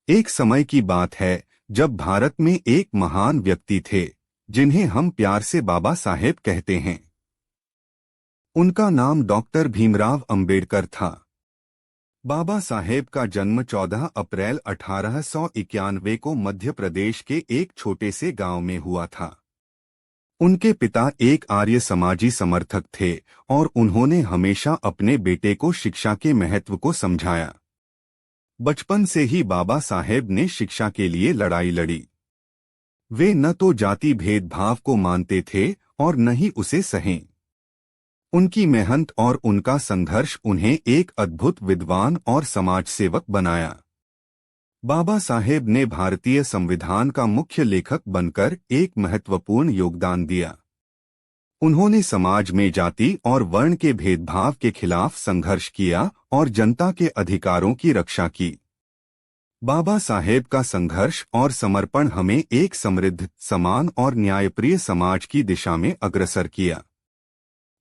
एक समय की बात है जब भारत में एक महान व्यक्ति थे जिन्हें हम प्यार से बाबा साहेब कहते हैं। उनका नाम डॉक्टर भीमराव अंबेडकर था। बाबा साहेब का जन्म 14 अप्रैल 1891 को मध्य प्रदेश के एक छोटे से गांव में हुआ था। उनके पिता एक आर्य समाजी समर्थक थे और उन्होंने हमेशा अपने बेटे को शिक्षा के महत्व को समझाया। बचपन से ही बाबा साहेब ने शिक्षा के लिए लड़ाई लड़ी। वे न तो जाति भेदभाव को मानते थे और न ही उसे सहे। उनकी मेहनत और उनका संघर्ष उन्हें एक अद्भुत विद्वान और समाज सेवक बनाया। बाबा साहेब ने भारतीय संविधान का मुख्य लेखक बनकर एक महत्वपूर्ण योगदान दिया। उन्होंने समाज में जाति और वर्ण के भेदभाव के खिलाफ संघर्ष किया और जनता के अधिकारों की रक्षा की। बाबा साहेब का संघर्ष और समर्पण हमें एक समृद्ध, समान और न्यायप्रिय समाज की दिशा में अग्रसर किया।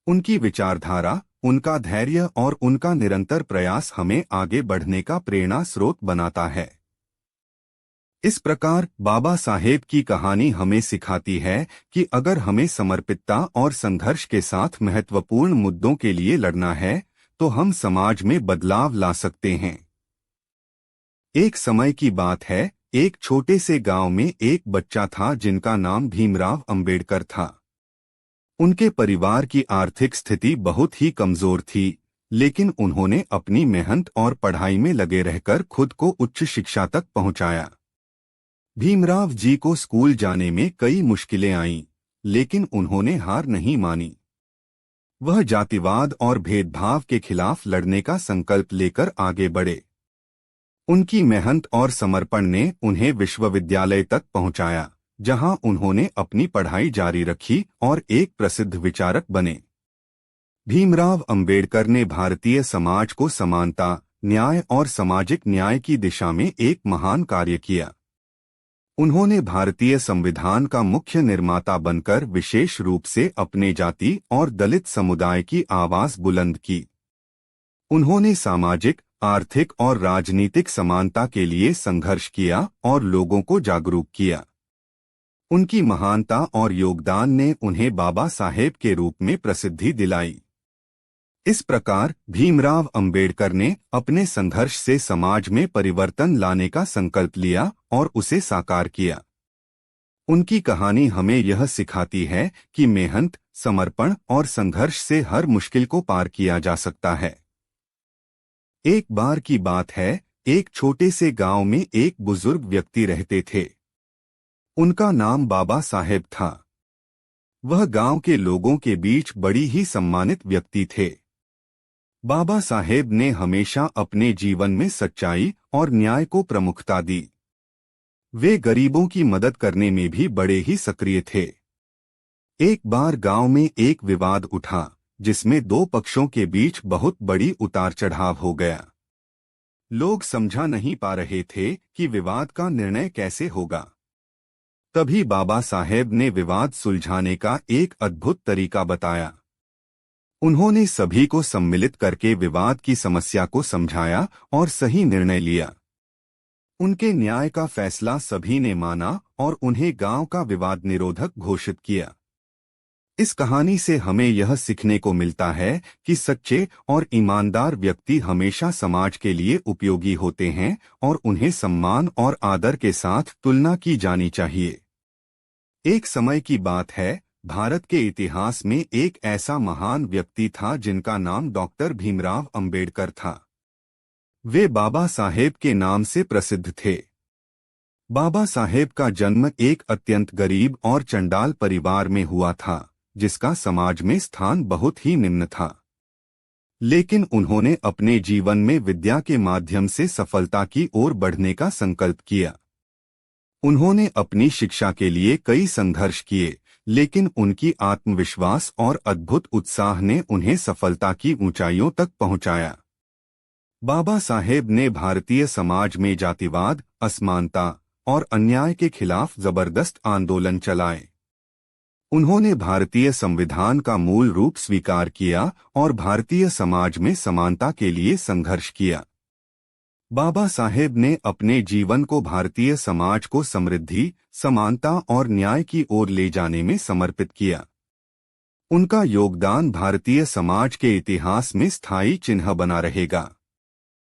उनकी विचारधारा, उनका धैर्य और उनका निरंतर प्रयास हमें आगे बढ़ने का प्रेरणा स्रोत बनाता है। इस प्रकार बाबा साहेब की कहानी हमें सिखाती है कि अगर हमें समर्पितता और संघर्ष के साथ महत्वपूर्ण मुद्दों के लिए लड़ना है तो हम समाज में बदलाव ला सकते हैं। एक समय की बात है, एक छोटे से गांव में एक बच्चा था जिनका नाम भीमराव अंबेडकर था। उनके परिवार की आर्थिक स्थिति बहुत ही कमजोर थी, लेकिन उन्होंने अपनी मेहनत और पढ़ाई में लगे रहकर खुद को उच्च शिक्षा तक पहुंचाया। भीमराव जी को स्कूल जाने में कई मुश्किलें आईं, लेकिन उन्होंने हार नहीं मानी। वह जातिवाद और भेदभाव के खिलाफ लड़ने का संकल्प लेकर आगे बढ़े। उनकी मेहनत और समर्पण ने उन्हें विश्वविद्यालय तक पहुंचाया, जहां उन्होंने अपनी पढ़ाई जारी रखी और एक प्रसिद्ध विचारक बने। भीमराव अंबेडकर ने भारतीय समाज को समानता, न्याय और सामाजिक न्याय की दिशा में एक महान कार्य किया। उन्होंने भारतीय संविधान का मुख्य निर्माता बनकर विशेष रूप से अपने जाति और दलित समुदाय की आवाज बुलंद की। उन्होंने सामाजिक, आर्थिक और राजनीतिक समानता के लिए संघर्ष किया और लोगों को जागरूक किया। उनकी महानता और योगदान ने उन्हें बाबा साहेब के रूप में प्रसिद्धि दिलाई। इस प्रकार भीमराव अंबेडकर ने अपने संघर्ष से समाज में परिवर्तन लाने का संकल्प लिया और उसे साकार किया। उनकी कहानी हमें यह सिखाती है कि मेहनत, समर्पण और संघर्ष से हर मुश्किल को पार किया जा सकता है। एक बार की बात है, एक छोटे से गांव में एक बुजुर्ग व्यक्ति रहते थे। उनका नाम बाबा साहेब था। वह गांव के लोगों के बीच बड़ी ही सम्मानित व्यक्ति थे। बाबा साहेब ने हमेशा अपने जीवन में सच्चाई और न्याय को प्रमुखता दी। वे गरीबों की मदद करने में भी बड़े ही सक्रिय थे। एक बार गांव में एक विवाद उठा, जिसमें दो पक्षों के बीच बहुत बड़ी उतार चढ़ाव हो गया। लोग समझा नहीं पा रहे थे कि विवाद का निर्णय कैसे होगा। तभी बाबा साहेब ने विवाद सुलझाने का एक अद्भुत तरीका बताया। उन्होंने सभी को सम्मिलित करके विवाद की समस्या को समझाया और सही निर्णय लिया। उनके न्याय का फैसला सभी ने माना और उन्हें गांव का विवाद निरोधक घोषित किया। इस कहानी से हमें यह सीखने को मिलता है कि सच्चे और ईमानदार व्यक्ति हमेशा समाज के लिए उपयोगी होते हैं और उन्हें सम्मान और आदर के साथ तुलना की जानी चाहिए। एक समय की बात है, भारत के इतिहास में एक ऐसा महान व्यक्ति था जिनका नाम डॉक्टर भीमराव अंबेडकर था। वे बाबा साहेब के नाम से प्रसिद्ध थे। बाबा साहेब का जन्म एक अत्यंत गरीब और चंडाल परिवार में हुआ था, जिसका समाज में स्थान बहुत ही निम्न था। लेकिन उन्होंने अपने जीवन में विद्या के माध्यम से सफलता की ओर बढ़ने का संकल्प किया। उन्होंने अपनी शिक्षा के लिए कई संघर्ष किए, लेकिन उनकी आत्मविश्वास और अद्भुत उत्साह ने उन्हें सफलता की ऊंचाइयों तक पहुंचाया। बाबा साहेब ने भारतीय समाज में जातिवाद, असमानता और अन्याय के खिलाफ जबरदस्त आंदोलन चलाए। उन्होंने भारतीय संविधान का मूल रूप स्वीकार किया और भारतीय समाज में समानता के लिए संघर्ष किया। बाबा साहेब ने अपने जीवन को भारतीय समाज को समृद्धि, समानता और न्याय की ओर ले जाने में समर्पित किया। उनका योगदान भारतीय समाज के इतिहास में स्थायी चिन्ह बना रहेगा।